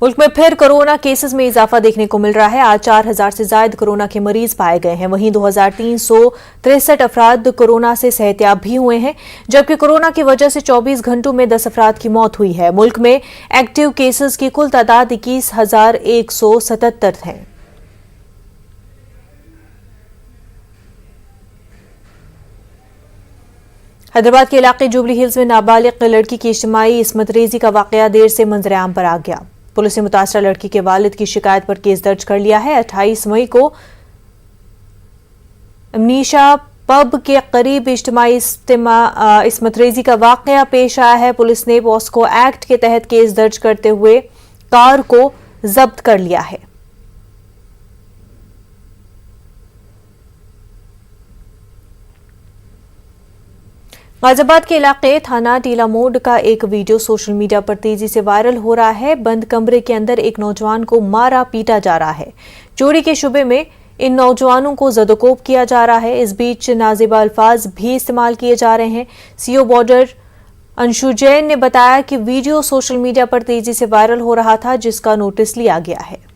मुल्क में फिर कोरोना केसेस में इजाफा देखने को मिल रहा है। आज 4000 से ज्यादा कोरोना के मरीज पाए गए हैं। वहीं 2363 अफराद कोरोना से सेहतियाब भी हुए हैं, जबकि कोरोना की वजह से 24 घंटों में 10 अफराद की मौत हुई है। मुल्क में एक्टिव केसेस की कुल तादाद 21,177 है। हैदराबाद के इलाके जुबली हिल्स में नाबालिग लड़की की इज्तिमाई इस्मत रेजी का वाकया देर से मंजर-ए-आम पर आ गया। पुलिस ने मुतासरा लड़की के वालिद की शिकायत पर केस दर्ज कर लिया है। 28 मई को अमनीशा पब के करीब इज्तिमाई इस्मत रेजी का वाकया पेश आया है। पुलिस ने पॉस्को एक्ट के तहत केस दर्ज करते हुए कार को जब्त कर लिया है। गाजियाबाद के इलाके थाना टीला मोड़ का एक वीडियो सोशल मीडिया पर तेजी से वायरल हो रहा है। बंद कमरे के अंदर एक नौजवान को मारा पीटा जा रहा है। चोरी के शुबे में इन नौजवानों को जदोकोब किया जा रहा है। इस बीच नाजिबा अल्फाज भी इस्तेमाल किए जा रहे हैं। सीओ बॉर्डर अंशु जैन ने बताया कि वीडियो सोशल मीडिया पर तेजी से वायरल हो रहा था, जिसका नोटिस लिया गया है।